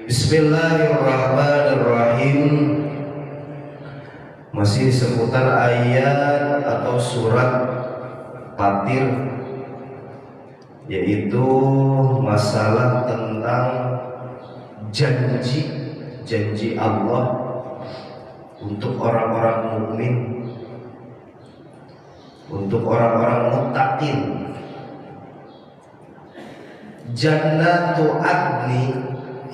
Bismillahirrahmanirrahim. Masih seputar ayat atau surat Fatir, yaitu masalah tentang janji Allah untuk orang-orang mukmin, untuk orang-orang muttaqin. Jannatu adni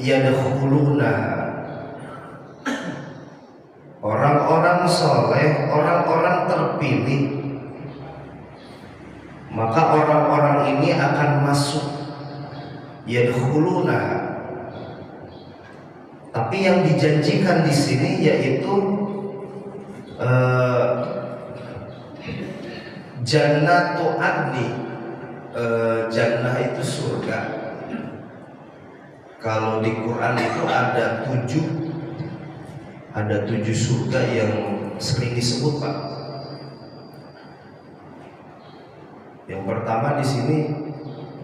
yadkhuluna, orang-orang soleh, orang-orang terpilih, maka orang-orang ini akan masuk. Yadkhuluna, tapi yang dijanjikan di sini yaitu jannatu adni. Jannah itu surga. Kalau di Quran itu ada tujuh surga yang sering disebut, Pak. Yang pertama di sini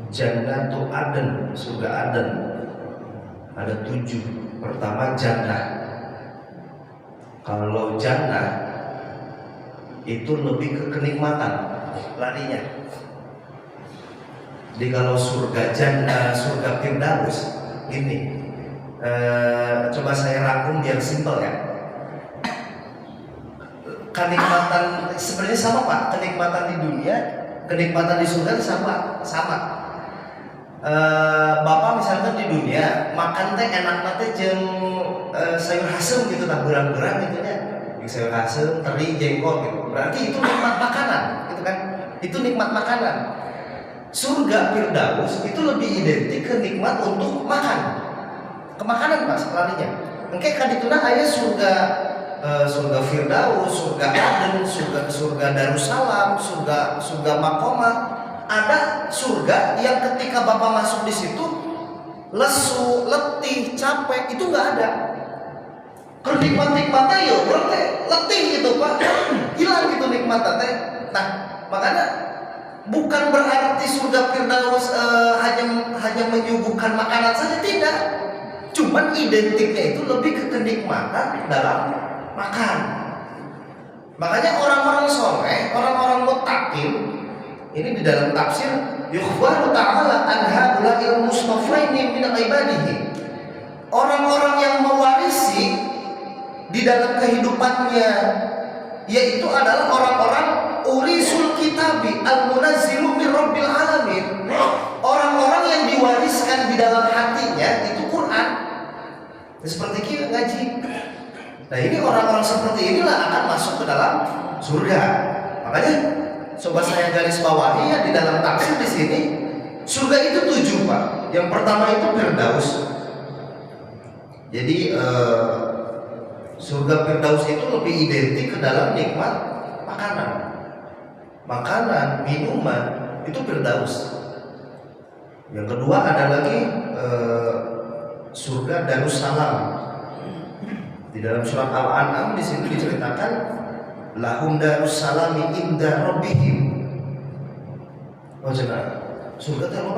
Jannatu Aden, surga Aden. Ada 7. Pertama jannah. Kalau jannah itu lebih ke kenikmatan larinya. Jadi kalau surga jannah, surga Firdaus ini, coba saya rangkum biar simpel ya. Kenikmatan sebenarnya sama, Pak. Kenikmatan di dunia, kenikmatan di surga sama. Bapak misalkan di dunia makan teh enak teh jeung sayur asem gitu, tak berang-berang gitu ya. Sayur asem, teri, jengkol gitu. Berarti itu nikmat makanan, gitu kan? Itu nikmat makanan. Surga Firdaus itu lebih identik ke nikmat untuk makan, kemakanan, Mas, larinya. Engke kadituna aya surga Firdaus, surga Aden, surga Darussalam, surga Makomah. Ada surga yang ketika Bapak masuk di situ lesu, letih, capek, itu nggak ada. Kenikmat-nikmatnya ya berarti letih gitu, Pak. Hilang gitu nikmatnya teh. Nah, makanya bukan berarti surga Firdaus hanya menyuguhkan makanan saja, tidak. Cuman identiknya itu lebih ke kenikmatan dalam makan. Makanya orang-orang soleh, orang-orang muttaqin, ini di dalam tafsir yukhbaru ta'ala an haula'il mustafaini min ibadihi. Orang-orang yang mewarisi di dalam kehidupannya yaitu adalah orang-orang urisul kitabi al-munazzilu min rabbil alamin. Orang-orang yang diwariskan di dalam hatinya itu Quran. Seperti kita ngaji. Nah, ini orang-orang seperti inilah akan masuk ke dalam surga. Makanya coba saya garis bawahi ya di dalam tafsir di sini. Surga itu 7, Pak. Yang pertama itu Firdaus. Jadi surga Firdaus itu lebih identik ke dalam nikmat makanan, minuman, itu Firdaus. Yang kedua ada lagi surga Darussalam. Di dalam surat Al-An'am di sini diceritakan lahum darussalami inda rabbihim. Oh, jenah. Surga terlalu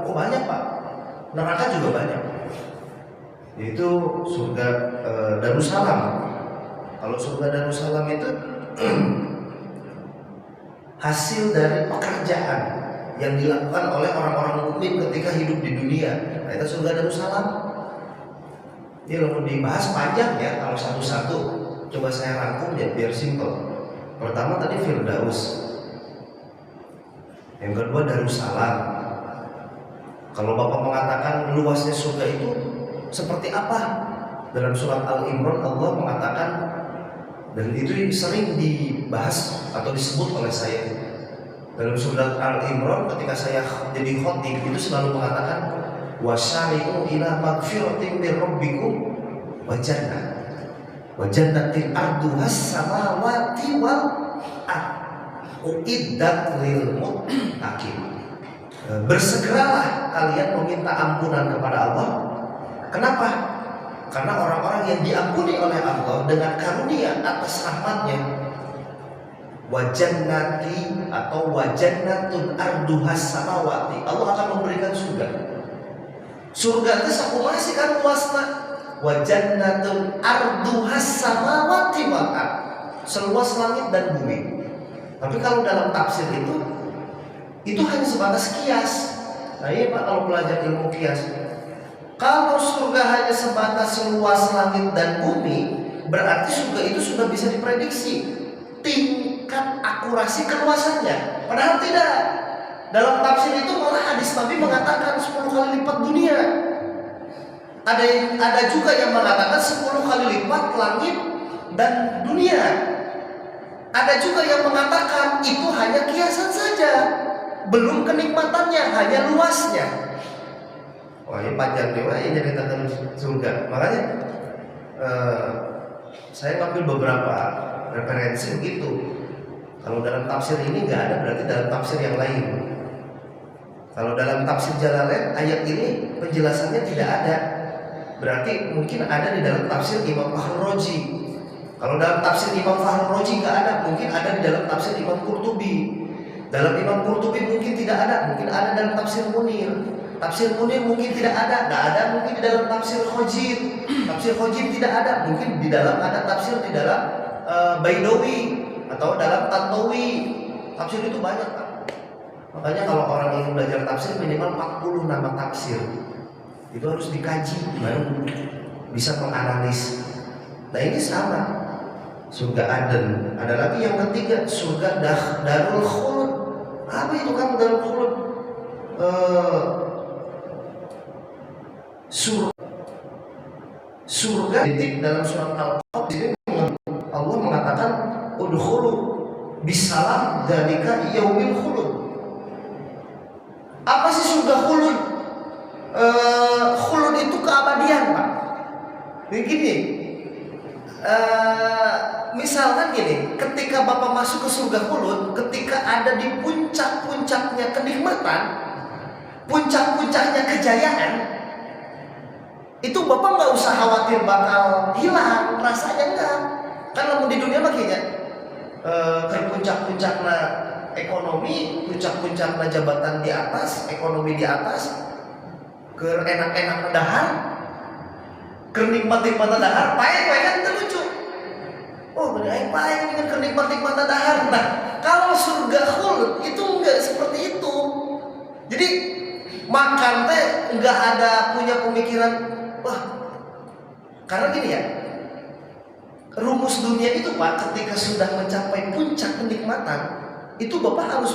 banyak, Pak. Neraka juga banyak. Yaitu surga Darussalam. Kalau surga Darussalam itu hasil dari pekerjaan yang dilakukan oleh orang-orang mukmin ketika hidup di dunia. Nah, itu surga Darussalam. Ini kalau dibahas panjang ya, kalau satu-satu coba saya rangkum ya biar simpel. Pertama tadi Firdaus. Yang kedua Darussalam. Kalau Bapak mengatakan luasnya surga itu seperti apa? Dalam surat Al-Imran Allah mengatakan, dan itu sering dibahas atau disebut oleh saya dalam surat Al-Imran ketika saya jadi khotib, itu selalu mengatakan wasyari'u ila magfiratin min rabbikum wa jannatin arduhas samawati wal ardh uiddat lil muttaqin. Bersegeralah kalian meminta ampunan kepada Allah. Kenapa? Karena orang-orang yang diampuni oleh Allah dengan karunia atas rahmatnya, wajannati atau wajannatun arduhas samawati, Allah akan memberikan surga. Surga itu sakumaha sih kan luasna. wa jannatun arduhas samawati wal ard, seluas langit dan bumi. Tapi kalau dalam tafsir itu hanya sebatas kias. Nah iya Pak, kalau belajar ilmu kias, kalau surga hanya sebatas seluas langit dan bumi, berarti surga itu sudah bisa diprediksi tingkat akurasi keluasannya. Padahal tidak. Dalam tafsir itu malah hadis Nabi mengatakan 10 kali lipat dunia. Ada juga yang mengatakan 10 kali lipat langit dan dunia. Ada juga yang mengatakan itu hanya kiasan saja, belum kenikmatannya, hanya luasnya. Wah ini panjang dewa ini ceritakan surga. Makanya saya ngambil beberapa referensi begitu. Kalau dalam tafsir ini nggak ada, berarti dalam tafsir yang lain. Kalau dalam tafsir Jalalain ayat ini penjelasannya tidak ada, berarti mungkin ada di dalam tafsir Imam Fakhrul Razi. Kalau dalam tafsir Imam Fakhrul Razi nggak ada, mungkin ada di dalam tafsir Imam Qurtubi. Dalam Imam Qurtubi mungkin tidak ada, mungkin ada dalam tafsir Munir. Tafsir Munir mungkin tidak ada, nggak ada mungkin di dalam tafsir Khojir. Tafsir Khojir tidak ada, mungkin di dalam ada tafsir di dalam Baidawi atau dalam Tantawi. Tafsir itu banyak Pak. Makanya kalau orang ingin belajar tafsir minimal 40 nama tafsir. Itu harus dikaji baru bisa menganalisis. Nah ini sama. Surga Aden. Ada lagi yang ketiga, surga Darul Khulud. Apa itu kan Darul Khulud? Surga titik dalam surat Al-Qaf ini Allah mengatakan udkhulu bisalam dzalika yaumil khulud. Apa sih surga khulud? Khulud itu keabadian Pak. Begini, misalkan gini, ketika Bapak masuk ke surga khulud, ketika ada di puncak-puncaknya kenikmatan, puncak-puncaknya kejayaan, itu Bapak nggak usah khawatir bakal hilang rasanya, enggak. Karena di dunia makanya ke puncak-puncaknya ekonomi, puncak-puncaknya jabatan di atas, ekonomi di atas, ke enak-enak dahar, ke nikmat-nikmat dahar, payah-payah kan itu lucu. Oh, bener payah dengan kenikmat-nikmat dahar. Nah, kalau surga khulud itu enggak seperti itu. Jadi makan teh enggak ada punya pemikiran, wah, karena gini ya, rumus dunia itu Pak, ketika sudah mencapai puncak kenikmatan, itu Bapak harus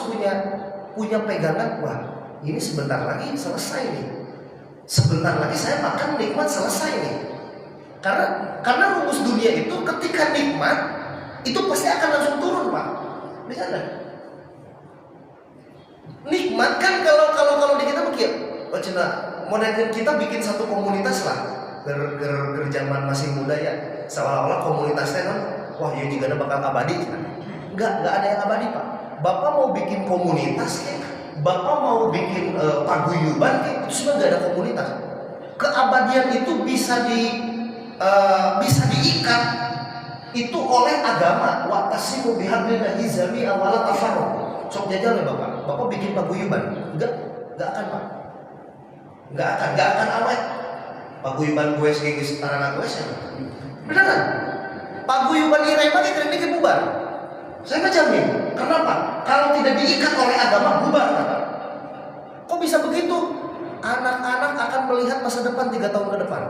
punya pegangan, wah ini sebentar lagi selesai nih, sebentar lagi saya makan nikmat selesai nih. Karena rumus dunia itu ketika nikmat itu pasti akan langsung turun Pak. Bisa nggak? Nikmat kan kalau di kita begitu, oh cina modern kita bikin satu komunitas lah, ger zaman masih muda ya, seolah-olah komunitasnya kan, wah ya juga bakal abadi. Enggak ada yang abadi Pak. Bapak mau bikin komunitas kayak, Bapak mau bikin paguyuban kayak, itu sudah nggak ada komunitas. Keabadian itu bisa diikat itu oleh agama. Wa tasimu bihablillahi jami'an wa la tafarraqu. Sok jajal ya Bapak. Bapak bikin paguyuban, enggak akan Pak. Enggak akan awet. Paguyuban gue kayak setara gue sih. Benar kan? Paguyuban irema kayak ini bubar. Saya nggak jamin. Kenapa? Kalau tidak diikat oleh agama, bubar. Kok bisa begitu? Anak-anak akan melihat masa depan 3 tahun ke depan.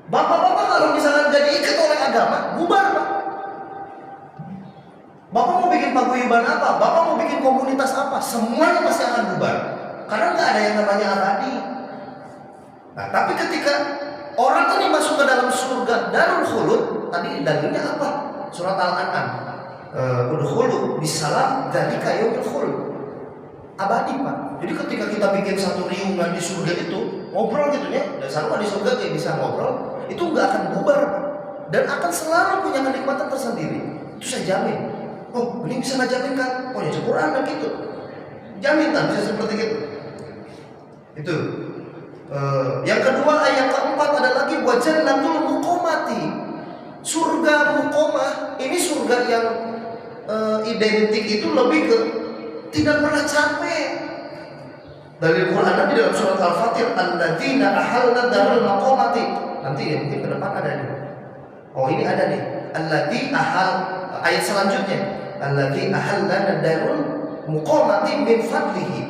Bapak-bapak kalau misalnya nggak diikat oleh agama, bubar Pak. Bapak mau bikin paguyuban apa? Bapak mau bikin komunitas apa? Semuanya pasti akan bubar. Karena nggak ada yang namanya abadi. Nah, tapi ketika orang tadi masuk ke dalam surga Darul Khulud, tadi dalilnya apa? Surat Al-An'am. Udkhulu bisalam dzalika yaumil khulud. Abadi Pak. Jadi ketika kita bikin satu riungan di surga itu, ngobrol gitu ya, dan sama di surga kayak bisa ngobrol, itu nggak akan bubar Pak. Dan akan selalu punya kenikmatan tersendiri. Itu saya jamin. Oh, ini bisa ngajamin kan? Oh ya Quran dan gitu. Jamin kan bisa seperti itu. Itu. Yang kedua, ayat keempat ada lagi wajannatul muqamati. Surga muqamah. Ini surga yang identik itu lebih ke tidak pernah capek. Dari Quran di dalam surat Al-Fatir, alladzina ahalna darul maqamati. nanti ya mungkin ke depan ada nih. Oh ini ada nih. Allati ahal, ayat selanjutnya. Allati ahallana darul muqamati min fadlihi.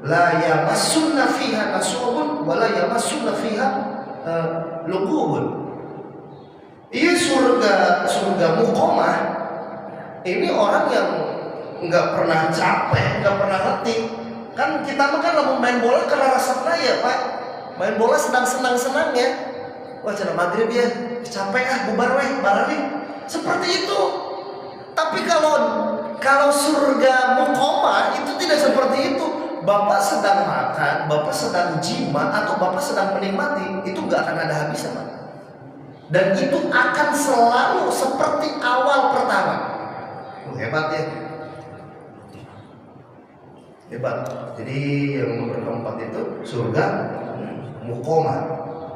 La yamassunna fiha nasubun wa la yamassunna fiha lughubun. Iya surga muqamah. Ini orang yang nggak pernah capek, nggak pernah letih. Kan kita mah kan lamun main bola karena rasa ya Pak. Main bola senang-senangnya. Wah cenah maghrib ya, capek bubar weh, balik. Seperti itu. Tapi kalau surga muqamah itu tidak seperti itu. Bapak sedang makan, Bapak sedang jima, atau Bapak sedang menikmati, itu nggak akan ada habisnya Pak. Dan itu akan selalu seperti awal pertama. Hebat ya. Hebat. Jadi yang nomor keempat itu surga muqamah.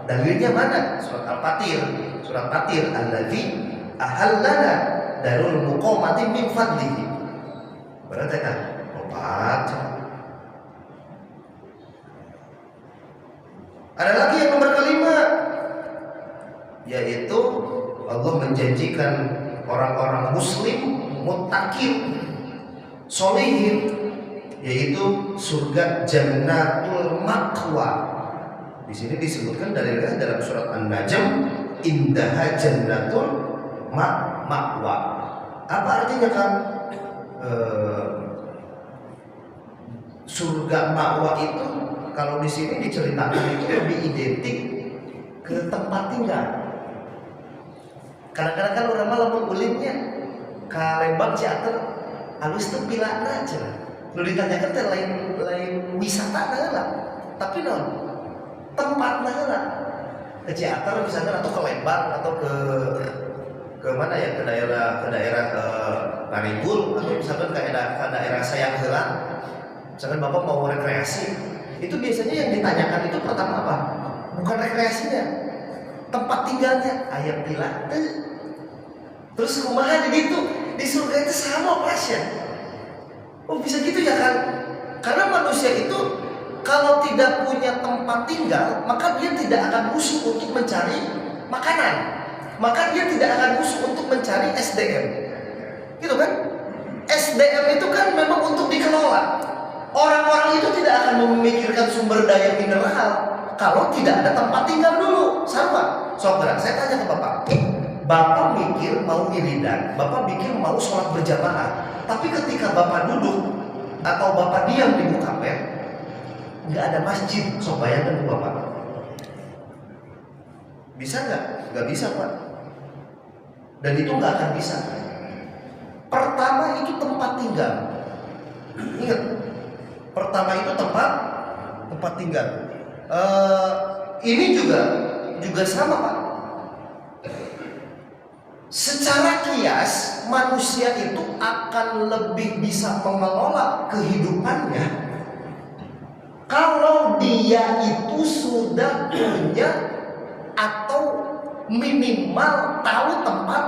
Dalilnya mana? Surat Al-Fatir. Surat Fatir, allazi ahallana darul muqamati min fadlihi. Berarti kan obat. Ada lagi yang nomor kelima, yaitu Allah menjanjikan orang-orang muslim muttaqin sholihin, yaitu surga jannatul ma'wa. Di sini disebutkan dalilnya dalam surat An-Najm, indaha jannatul ma'wa. Apa artinya kan? Surga ma'wa itu kalau di sini diceritakan itu lebih identik ke tempat tinggal. Kadang-kadang kan orang malah ulitnya ke Lembang Ciater halus teu pilana cenah. Lu ditanyakan teh lain wisata lah. Tapi tempatna heula. Ke Ciater misalkan atau ke Lembang atau ke mana ya, ke daerah Naribul, atau misalkan ke daerah Sayang heula. Misalkan Bapak mau rekreasi, itu biasanya yang ditanyakan itu pertama apa? Bukan rekreasinya, tempat tinggalnya. Ayam pila terus kumaha di gitu. Di surga itu sama pasnya. Oh bisa gitu ya kan? Karena manusia itu kalau tidak punya tempat tinggal, maka dia tidak akan busuk untuk mencari makanan. Maka dia tidak akan busuk untuk mencari SDM. Gitu kan? SDM itu kan memang untuk dikelola. Orang-orang itu tidak akan memikirkan sumber daya mineral kalau tidak ada tempat tinggal dulu. Sama. Saudara, saya tanya ke Bapak. Bapak mikir mau wiridan, Bapak mikir mau sholat berjamaah. Tapi ketika Bapak duduk atau Bapak diam di mukaber, nggak ada masjid. So bayangkan Bapak. Bisa nggak? Nggak bisa Pak. Dan itu nggak akan bisa. Pertama itu tempat tinggal. Ingat. Pertama itu tempat tinggal. Ini juga sama Pak. Secara kias manusia itu akan lebih bisa mengelola kehidupannya kalau dia itu sudah punya atau minimal tahu tempat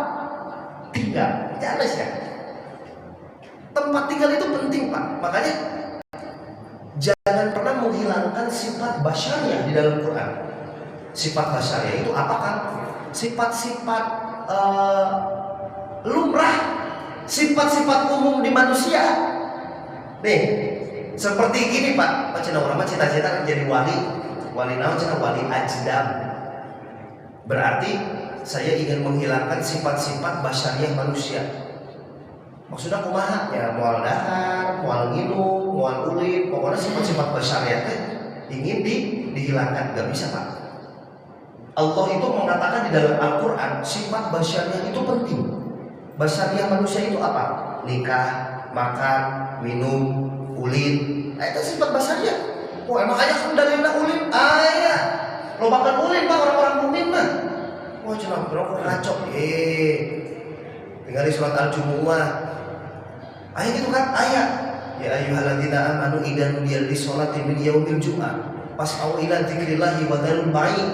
tinggal. Jelas ya. Tempat tinggal itu penting Pak. Makanya jangan pernah menghilangkan sifat basyariah di dalam Quran. Sifat basyariah itu apa kan? Sifat-sifat lumrah, sifat-sifat umum di manusia. Nih, seperti gini Pak. Cenah urang mah cita-cita jadi wali. Wali naon cenah wali ajdam. Berarti saya ingin menghilangkan sifat-sifat basyariah manusia. Maksudnya kumaha? Ya moal dahar, moal nginum, moal ulit, pokoknya sifat-sifat basyariah ingin dihilangkan. Gak bisa Pak. Allah itu mengatakan di dalam Al-Quran sifat basyariah itu penting. Basyariah manusia itu apa? Nikah, makan, minum, ulit. Nah, itu sifat basyariah. Oh emang ayah kan dalilna ulit? Ayah lo makan ulit Pak orang-orang mukmin mah. Wah cuma berapa kacau. Tinggal di surat Al-Jumu'ah. Ayah gitu kan? Ayah ya ayyuhalladzina amanu idza nudiya lis-sholati min yaumil jum'ah fas'au ila dzikrillahi wa dzarul bai'a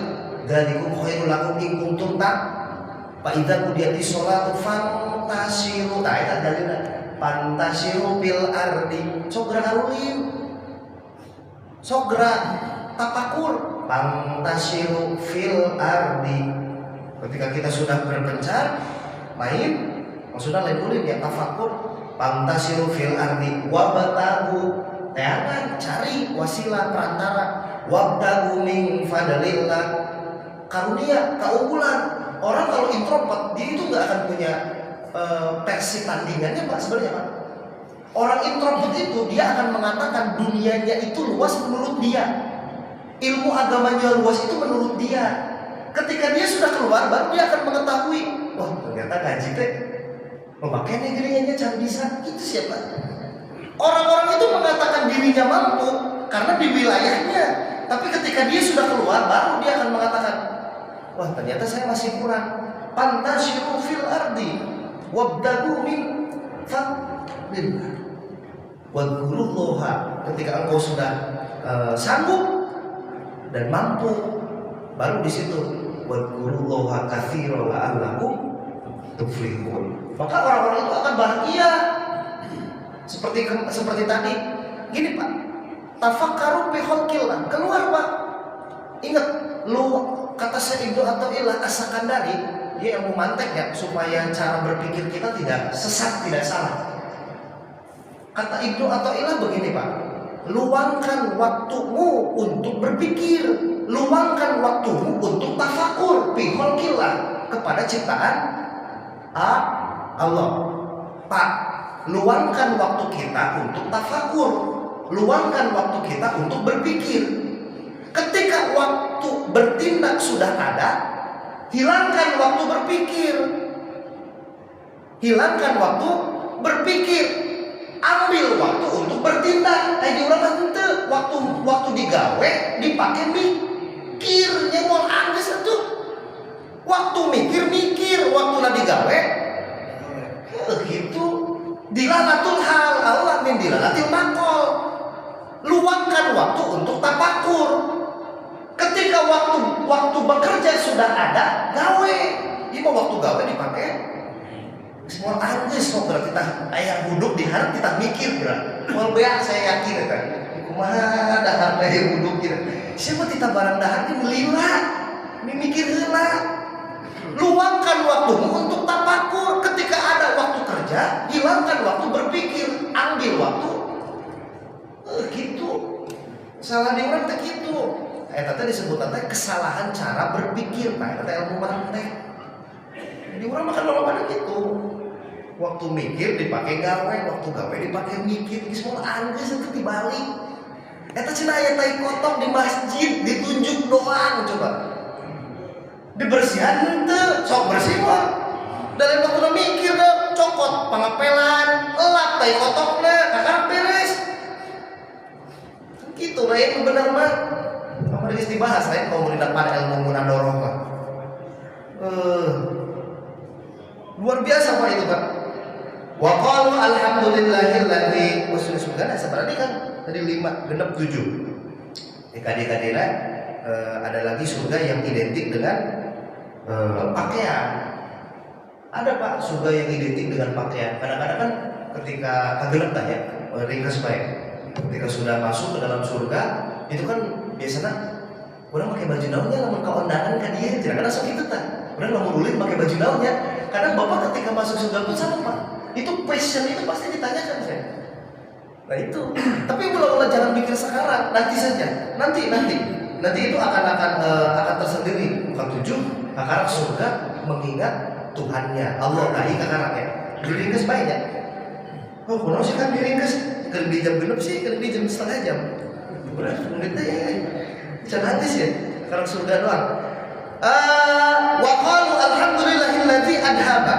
dzalikum khairul lakum in kuntum fa idza qudiyatis sholatu fantasiru. Nah eta dalilna fantasiru fil ardi. Sok gerak harulin. Sok gerak. tafakur. Pantasiru fil ardi. Ketika kita sudah berpencar, main, maksudnya lain ya tafakur. Pantasiru fil ardi wabtagu. Jangan cari wasilah perantara. Wabtagu min fadlillah. Karunia, keunggulan. Orang kalau introvert, dia itu nggak akan punya versi tandingannya Pak sebenarnya Pak. Orang introvert itu dia akan mengatakan dunianya itu luas menurut dia. Ilmu agamanya luas itu menurut dia. Ketika dia sudah keluar, baru dia akan mengetahui, wah ternyata ngaji teh memakai negerinya cara bisa. Itu siapa? Orang-orang itu mengatakan dirinya mampu karena di wilayahnya. Tapi ketika dia sudah keluar, baru dia akan mengatakan, wah ternyata saya masih kurang. Pantasyiru fil ardi wabdagu min fadlillah. Wadkurullaha. Ketika engkau sudah sanggup dan mampu, baru di situ wadkurullaha katsiran la'allakum tuflihun. Maka orang-orang itu akan bahagia. Seperti tadi. Gini Pak, tafakkaru bi khalqillah. Keluar Pak. Ingat, lu kata Syekh Ibnu Athaillah As-Sakandari, dia ilmu mantek ya, supaya cara berpikir kita tidak sesat, tidak salah. Kata Ibnu Athaillah begini Pak, luangkan waktumu untuk berpikir, luangkan waktumu untuk tafakur fi khalqillah, kepada ciptaan Allah. Pak, luangkan waktu kita untuk tafakur, luangkan waktu kita untuk berpikir. Ketika waktu bertindak sudah ada, hilangkan waktu berpikir. Hilangkan waktu berpikir. Ambil waktu untuk bertindak. Kayak diurang ente waktu digawe dipakai mikir, nyemol angges itu. Waktu mikir, waktu lah digawe gitu. Dilalatul hal, Allah min dilalatil makol. Luangkan waktu untuk tafakur. Ketika waktu bekerja sudah ada, gawe. Ini mau waktu gawe dipakai semua angges, mau berarti kita ayah duduk di harap kita mikir berarti. Mau beak saya yakin kan. Kumaha dahar aya duduk gitu. Siapa kita barang dahar ini melila, ini mikir heula. Luangkan waktumu untuk tafakur. Ketika ada waktu kerja, hilangkan waktu berpikir, ambil waktu. Gitu. Salah di orang teh gitu. Tadi disebut teh kesalahan cara berpikir, Pak. Eta ilmu mantek. Di orang makan lama pada gitu. Waktu mikir dipakai gawe, waktu gawe dipakai mikir. Ini semua angges itu dibalik. Eta cenah aya tai kotok di masjid ditunjuk doang coba. Dibersihan henteu, sok bersih mah. Dari waktu mikir deh, cokot pangapelan, elap tai kotokna, kakak beres. Gitu lah yang benar mah. Kamu geus dibahas lain kalau melihat pada ilmu munadoroh mah. Luar biasa Pak itu Pak. Wa qalu alhamdulillahilladzi wasuna seperti kan tadi 5 genep 7. Kadang-kadang ada lagi surga yang identik dengan pakaian. Ada Pak surga yang identik dengan pakaian. Kadang-kadang kan ketika kagelep tanya ringkas baik. Ketika sudah masuk ke dalam surga, itu kan biasanya orang pakai baju naonnya lamun kaondangan ka dieu, jangan sok kitu tah. Urang lamun ulin pakai baju naonnya. Kadang Bapak ketika masuk surga pun sama Pak. Itu passion itu pasti ditanyakan saya. Nah itu. Tapi ulah jangan mikir sekarang, nanti saja. Nanti itu akan tersendiri. Bukan 7, kakak surga mengingat Tuhannya. Allah tadi kakak ya. Diringkes baik ya. Oh, kuno sih kan diringkes. Kan di jam genep sih, kan di jam setengah jam. Berapa menit ya? Jangan hadis ya. Kakak surga doang. Wa qalu alhamdulillahilladzi adhaba.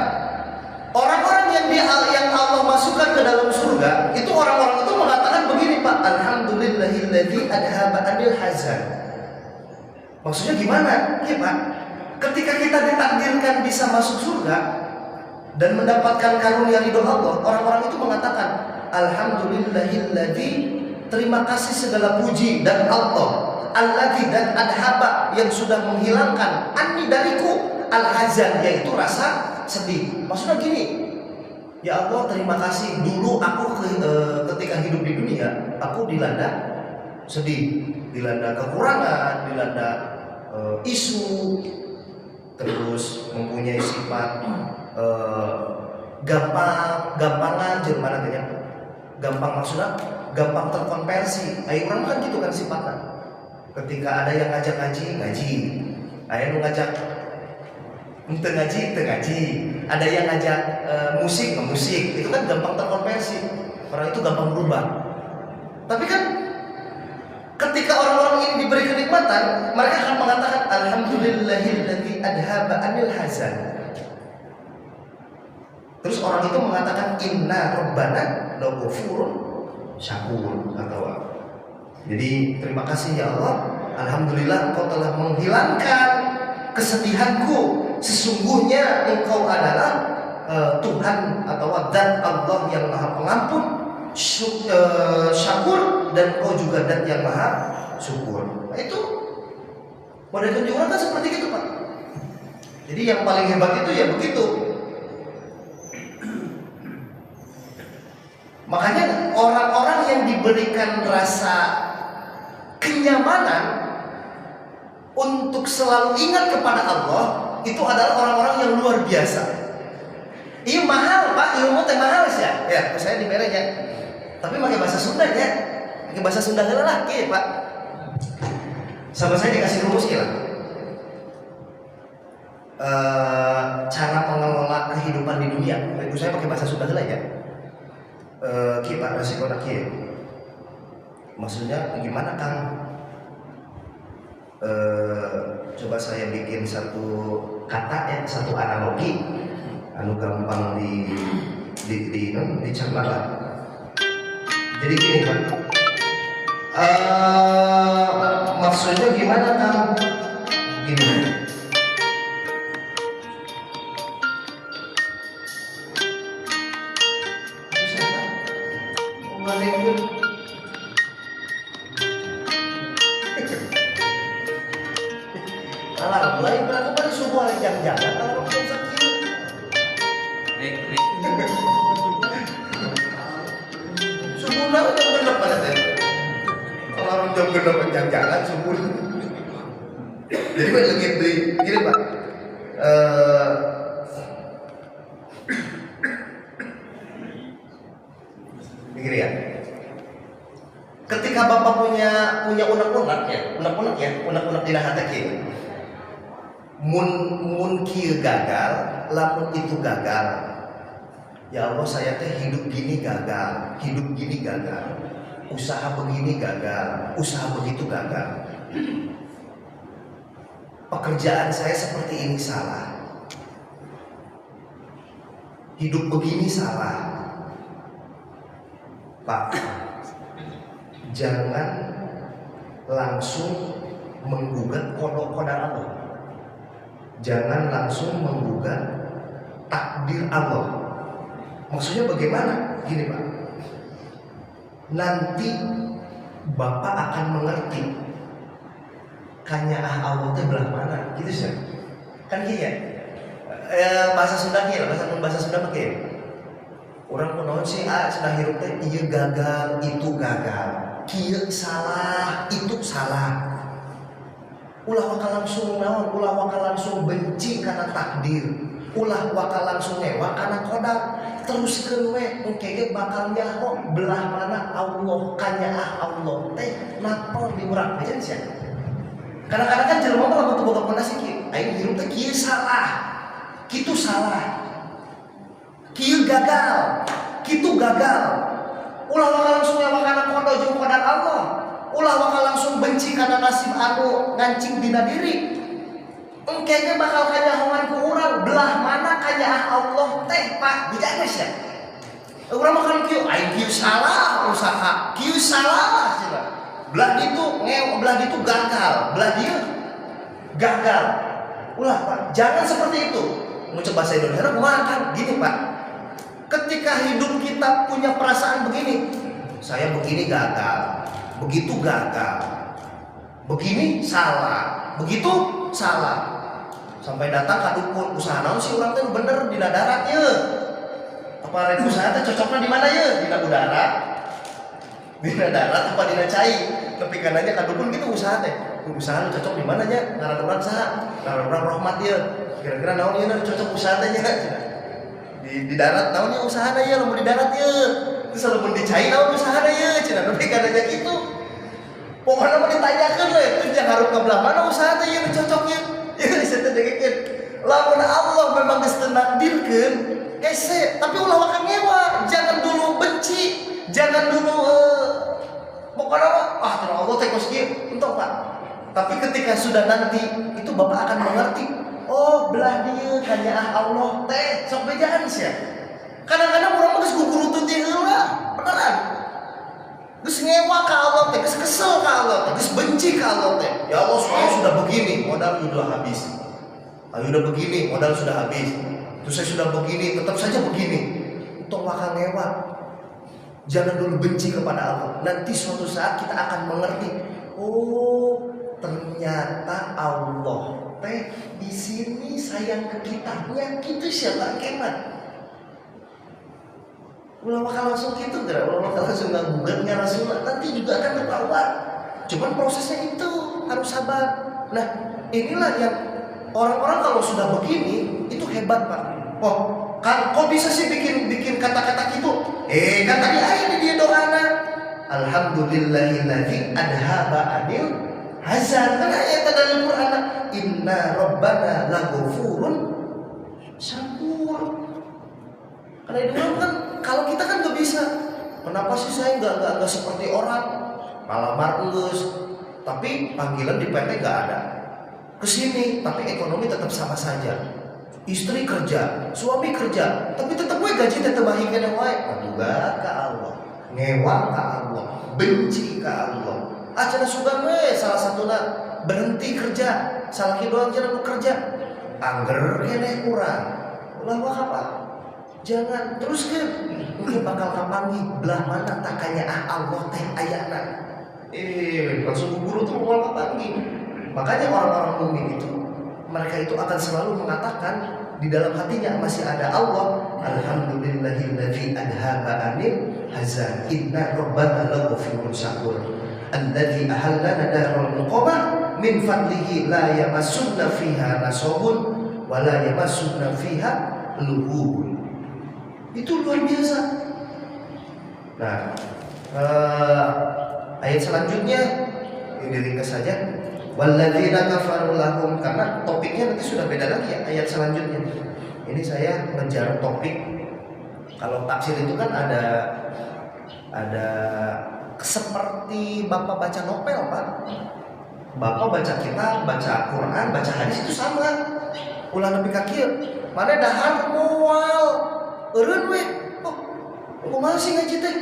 Orang-orang yang Allah masukkan ke dalam surga, itu orang-orang itu mengatakan begini Pak, alhamdulillahilladzi adhaba anil hazan. Maksudnya gimana? Ya Pak, ketika kita ditakdirkan bisa masuk surga dan mendapatkan karunia ridho Allah, orang-orang itu mengatakan alhamdulillahilladzi, terima kasih segala puji dan Allah, alladzi dan adhaba yang sudah menghilangkan anni dariku al-hazan, yaitu rasa sedih. Maksudnya gini, ya Allah terima kasih dulu aku ketika hidup di dunia aku dilanda sedih, dilanda kekurangan, dilanda isu, terus mempunyai sifat gampangan Jerman katanya, gampang maksudnya gampang terkonversi. Ayo orang kan gitu kan sifatnya. Ketika ada yang ngajak ngaji, ada yang ngajak ngaji, ada yang ngajak musik, itu kan gampang terkonversi. Orang itu gampang berubah. Tapi kan ketika orang-orang ini diberi kenikmatan, mereka akan mengatakan alhamdulillahilladzi adhaba anil hazan. Terus orang itu mengatakan inna rabbana laghafurun syakur atau apa. Jadi terima kasih ya Allah, alhamdulillah Engkau telah menghilangkan kesedihanku. Sesungguhnya Engkau adalah Tuhan atau zat Allah yang Maha Pengampun, syakur, dan Engkau juga zat yang Maha Syukur. Nah, itu model tunjungan kan seperti itu Pak. Jadi yang paling hebat itu ya begitu. Makanya orang-orang yang diberikan rasa kenyamanan untuk selalu ingat kepada Allah, itu adalah orang-orang yang luar biasa. Iya mahal Pak, ilmu teh mahal sih ya. Ya, saya di merenya. Tapi pakai bahasa Sunda ya. Pakai bahasa Sunda heula lah kieu Pak. Sama saya dikasih rumus kieu lah. Cara mengelola kehidupan di dunia. Itu saya pakai bahasa Sunda heula ya. Kita resiko nak maksudnya gimana Kang? Coba saya bikin satu kata ya, satu analogi anu gampang dicerna lah. Jadi gini Kang, maksudnya gimana Kang? Gini. Lain berlaku pada subuh jam-jaman kalau orang sakit. Subuh lah jam genap pada teh. Kalau orang jam genap jam-jaman subuh. Jadi kan lagi gini Pak. Begini ya. Ketika Bapak punya unek-unek di hati kita. Mun kieu gagal, lamun itu gagal. Ya Allah, saya teh hidup gini gagal, usaha begini gagal, usaha begitu gagal. Pekerjaan saya seperti ini salah. Hidup begini salah. Pak, jangan langsung menggugat qada Allah. Jangan langsung menggugat takdir Allah. Maksudnya bagaimana? Gini Pak, nanti Bapak akan mengerti kanya Allah itu belah mana, gitu sih. Kan gini ya, bahasa Sunda kieu, bahasa Sunda pakai. Orang kunaon sih cenah hirup teh ieu gagal, itu gagal. Kieu salah, itu salah. Ulah wakal langsung naon, ulah wakal langsung benci karena takdir, ulah wakal langsung ngewa karena qadar. Teruskeun we engke ge bakal nyaho belah mana Allah kanya Allah teh napon di urang aja sia. Kadang-kadang kan jelema mah lamun teu boga pondasi kieu, aing hirup teh kieu salah, kitu salah, kieu gagal, kitu gagal. Ulah wakal langsung ngewa karena qada jeung qadar Allah. Ulah bakal langsung benci karena nasib anu ngancing dina diri. Engkenya bakal kanyahoan ku urang belah mana kanya Allah teh Pak bijana sia. Urang makan kieu aing kieu salah usaha, kieu salah sia. Belah ditu gagal, belah dieu gagal. Ulah Pak, jangan seperti itu. Ngucap bahasa Indonesia kumaha kan gini Pak. Ketika hidup kita punya perasaan begini, saya begini gagal, begitu gagal, begini salah, begitu salah, sampai datang ka dukun usaha naon sih urang teh bener dina darat ye. Apa rek usaha teh cocokna di mana ye? Dina udara, dina darat apa dina cai? Tapi kanannya kadukun gitu usaha teh. Usaha lu cocok di mana nya? Ngaran urang saha? Ngaran urang Rahmat ya. Kira-kira naon ieu cocok usaha teh nya? Di darat naonnya usaha na ya, lamun di darat ya. Terus lamun di cai naon usaha na ya? Cenah tapi kanannya gitu. Pokoknya mau ditanyakeun we, terus jangan harus belah mana usaha teh yang cocoknya. Ya bisa teh dengekeun. Lamun Allah memang geus tenakdirkeun, ese, tapi ulah wakan ngewa, jangan dulu benci, jangan dulu pokoknya terus Allah teh geus kieu, entok Pak. Tapi ketika sudah nanti itu Bapak akan mengerti. Oh, belah dieu kanya Allah teh sok bejaan sia. Kadang-kadang urang geus gugurutun teh heula, beneran. Geus ngewa ka Allah teh, geus kesel ka Allah teh, geus benci ka Allah teh. Ya Allah, saya sudah begini, modal sudah habis. Ayo udah begini, modal sudah habis. Terus saya sudah begini, tetap saja begini. Untuk makan ngewa. Jangan dulu benci kepada Allah. Nanti suatu saat kita akan mengerti. Oh, ternyata Allah teh di sini sayang ke kitanya. Gitu siapa kemat. Ulama kalau langsung gitu, ulama kalau langsung ngagugatnya Rasulullah nanti juga akan ketahuan. Cuman prosesnya itu harus sabar. Nah, inilah yang orang-orang kalau sudah begini itu hebat Pak. Oh, kan kok bisa sih bikin kata-kata gitu? Kan tadi ada di dia doana. Alhamdulillahilladzi adhaba anil hazan. Kan ayat dalam Quran, inna rabbana laghafurun syakur. Karena itu kan kalau kita kan nggak bisa. Kenapa sih saya nggak seperti orang malamar ulus, tapi panggilan di PT nggak ada. Kesini, tapi ekonomi tetap sama saja. Istri kerja, suami kerja, tapi tetap gue gaji tetap baik kan wae. Juga ke Allah, ngewa ke Allah, benci ke Allah. Acara sugan we salah satunya berhenti kerja, salah doang jangan kerja. Angger kene kurang. Ulah wah apa? Jangan terus kan mungkin bakal kapangi belah mana takanya Allah teh ayana. Langsung guru tuh mau kapangi. Makanya orang-orang mukmin itu mereka itu akan selalu mengatakan di dalam hatinya masih ada Allah. Alhamdulillahilladzi adhaba anil hazan. Inna rabbana laghafurun syakur. Alladzi ahallana darul muqamah min fadlihi la yamassunna fiha nasabun wa la yamassunna fiha lughub. Itu luar biasa. Nah, ayat selanjutnya ini diringkas saja. Walladzina kafaru lahum, karena topiknya nanti sudah beda lagi ya ayat selanjutnya. Ini saya menjarum topik. Kalau tafsir itu kan ada seperti Bapak baca novel, Pak. Bapak baca kitab, baca Quran, baca hadis itu sama. Ulah nepi ka kieu. Mana dahar moal eureun we. Oh, kumaha sih ngaji teh?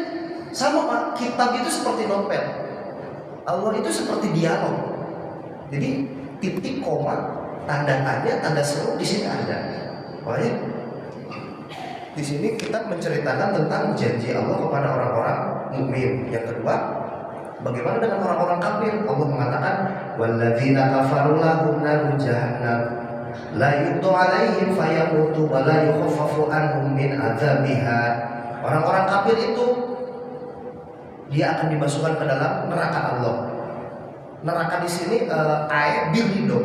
Sama Pak, kitab itu seperti novel. Allah itu seperti dialog. Jadi titik koma, tanda tanya, tanda seru di sini ada. Makanya di sini kita menceritakan tentang janji Allah kepada orang-orang mukmin. Yang kedua, bagaimana dengan orang-orang kafir? Allah mengatakan, walladzina kafaru lahum narun jahannam la yuqdu 'alaihim fayamutu wa la yukhaffafu anhum min 'adzabiha. Orang-orang kafir itu dia akan dimasukkan ke dalam neraka Allah. Neraka di sini ayat birrido.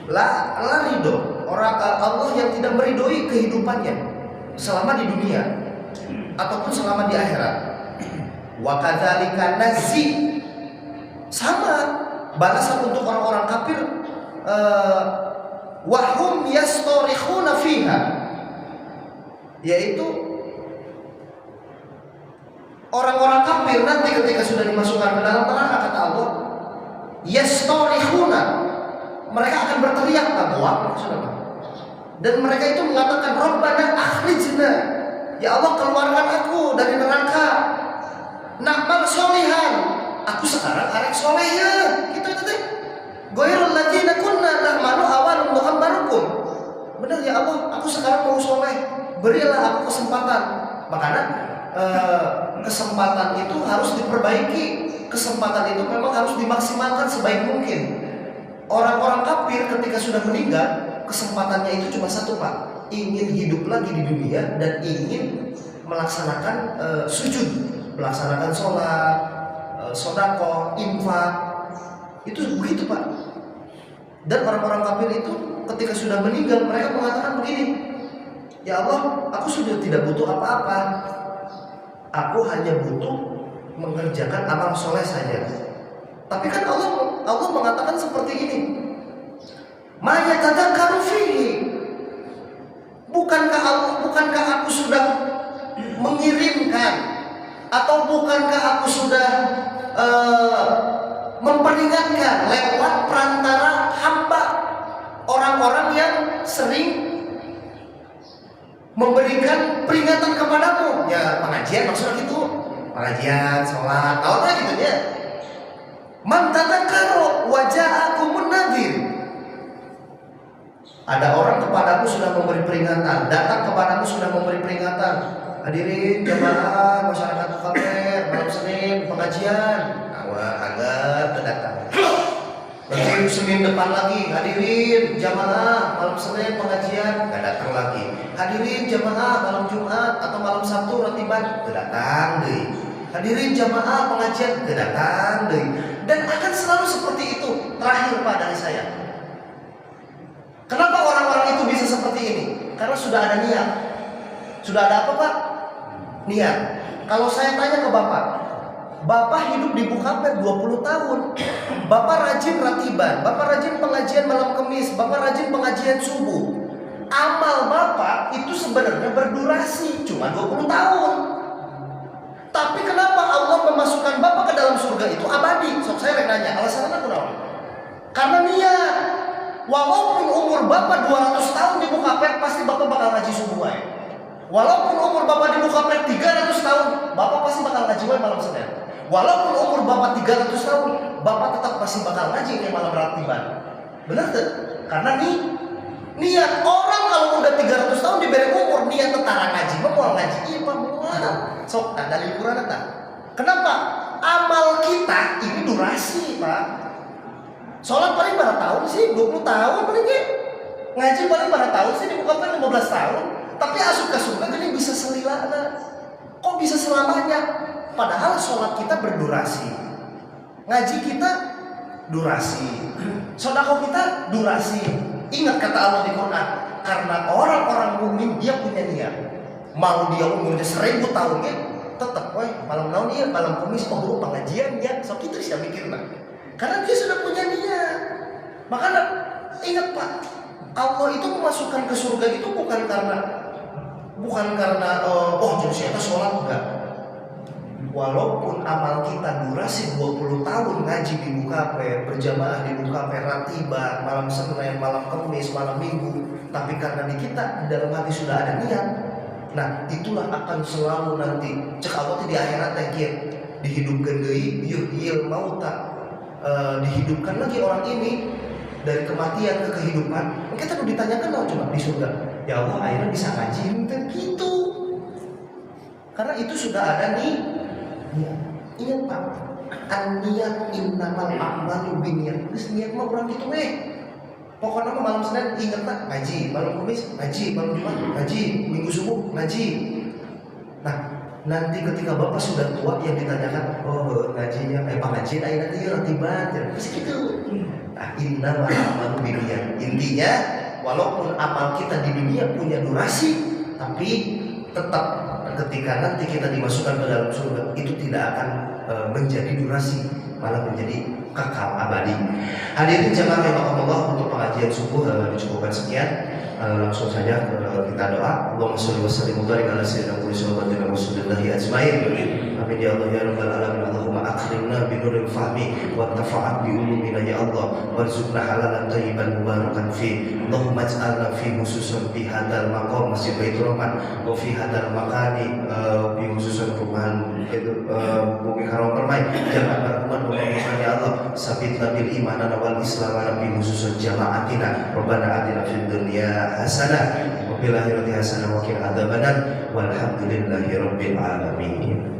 La ridho. Orang Allah yang tidak meridhoi kehidupannya selama di dunia ataupun selama di akhirat. Wa kadzalika nazi, sama balasan untuk orang-orang kafir, wa hum yastarikhuna fiha, yaitu orang-orang kafir nanti ketika sudah dimasukkan ke dalam neraka, kata Allah, yastarikhuna, mereka akan berteriak dan mereka itu mengatakan, Rabbana akhrijna, ya Allah keluarkan aku dari neraka, na'mal sholihan, aku sekarang arek soleh ya, gitu teh. Ghairul ladzina kunna na'malu awalum muhammarukum. Benar ya Allah, aku sekarang mau soleh, berilah aku kesempatan. Makanya kesempatan itu harus diperbaiki. Kesempatan itu memang harus dimaksimalkan sebaik mungkin. Orang-orang kafir ketika sudah meninggal, kesempatannya itu cuma satu Pak, ingin hidup lagi di dunia dan ingin melaksanakan sujud, melaksanakan sholat, sodako, infak, itu begitu Pak. Dan orang-orang kafir itu ketika sudah meninggal mereka mengatakan begini, ya Allah, aku sudah tidak butuh apa-apa, aku hanya butuh mengerjakan amal soleh saja. Tapi kan Allah mengatakan seperti ini, ma yatadzakkaru fihi. Bukankah aku sudah mengirimkan, atau bukankah aku sudah memperingatkan lewat perantara hamba orang-orang yang sering memberikan peringatan kepadamu? Ya pengajian maksudnya gitu, pengajian, sholat, tahu lah gitu ya. Man tadzakkaru wa ja'akumun nadhir. Ada orang kepadamu sudah memberi peringatan, datang kepadamu sudah memberi peringatan. Hadirin jamaah masyarakat Bukaper malam Senin pengajian, agar terdatang. Nanti Senin depan lagi, hadirin jamaah malam Senin pengajian, nggak datang lagi. Hadirin jamaah malam Jumat atau malam Sabtu ratiban, terdatang deh. Hadirin jamaah pengajian, terdatang deh. Dan akan selalu seperti itu. Terakhir Pak dari saya, kenapa orang-orang itu bisa seperti ini? Karena sudah ada niat. Sudah ada apa Pak? Niat. Kalau saya tanya ke Bapak hidup di Bukaper 20 tahun. Bapak rajin ratiban, Bapak rajin pengajian malam Kamis, Bapak rajin pengajian subuh. Amal Bapak itu sebenarnya berdurasi cuma 20 tahun. Tapi kenapa Allah memasukkan Bapak ke dalam surga itu abadi? So, saya nanya, alasannya kenapa? Karena niat. Walaupun umur Bapak 200 tahun di Bukaper, pasti Bapak bakal ngaji subuh ya. Walaupun umur Bapak di Bukaper 300 tahun, Bapak pasti bakal ngaji malam Senin. Walaupun umur Bapak 300 tahun, Bapak tetap pasti bakal ngaji kayak malam ratiban. Benar tuh? Karena niat orang kalau udah 300 tahun diberi umur, niat tetara ngaji, mau ngaji, iya Pak, mau. Sok, ada liburan tak? Kenapa? Amal kita ini durasi Pak. Sholat paling berapa tahun sih? 20 tahun paling ya. Ngaji paling berapa tahun sih? Dibukakan 15 tahun. Tapi asup ke surga kan bisa selilana. Kok bisa selamanya? Padahal sholat kita berdurasi, ngaji kita durasi, sedekah kita durasi. Ingat kata Allah di Quran, karena orang-orang mukmin dia punya niat. Mau dia umurnya 1000 tahun ya, tetap malam naon ya, malam Kamis penghulu pengajian ya, so kita bisa mikir lah. Karena dia sudah punya niat. Makanya ingat Pak, Allah itu memasukkan ke surga itu bukan karena jadi siapa sholat enggak. Walaupun amal kita durasi 20 tahun ngaji di Bukaper, berjamaah di Bukaper, ratiban, malam Senin, malam Kamis, malam Minggu, tapi karena di kita di dalam hati sudah ada niat. Nah, itulah akan selalu nanti cek Allah di akhirat teh dihidupkan deui yuhyil mauta. Dihidupkan lagi orang ini dari kematian ke kehidupan. Kita tuh ditanyakan loh cuma di surga. Ya Allah, akhirnya bisa ngaji kan gitu. Karena itu sudah ada nih. Ingat Pak, an-niyat innamal a'malu binniyat. Geus niat mah urang kitu we. Pokoknya malam Senin ingat tak ngaji, malam Kamis ngaji, malam Jumat ngaji, Minggu subuh ngaji. Nah, nanti ketika Bapak sudah tua yang ditanyakan, oh ngajinya Pak ngaji nanti ratiban, terus gitu. Nah, innamal a'malu binniyat. Intinya walaupun amal kita di dunia punya durasi, tapi tetap ketika nanti kita dimasukkan ke dalam surga itu tidak akan menjadi durasi, malah menjadi kekal abadi. Hadirin jamaah rahimakumullah, untuk pengajian subuh dicukupkan sekian. Langsung saja kita doa. Allahumma sholli wa sallim wa barik ala sayyidina Muhammadin wa sallallahu ajmain. Amin ya Allah ya rabbal alamin. Allahumma akrimna bi nuril fahmi wa tafa'at bi ulumina ya Allah, warzuqna halalan thayyiban mubarakan fi. Allahumma ij'alna fi khususan fi hadzal maqam Masjid Baitur Rahman wa fi hadzal makani bi khususan perumahan itu Bumi Haram Permai. Jangan berkuat ya Allah, sabitna bil iman wal islam wa bi khususan jamaatina. Rabbana atina fid dunya hasanah wa fil akhirati hasanah wa qina adzabannar. Walhamdulillahi rabbil alamin.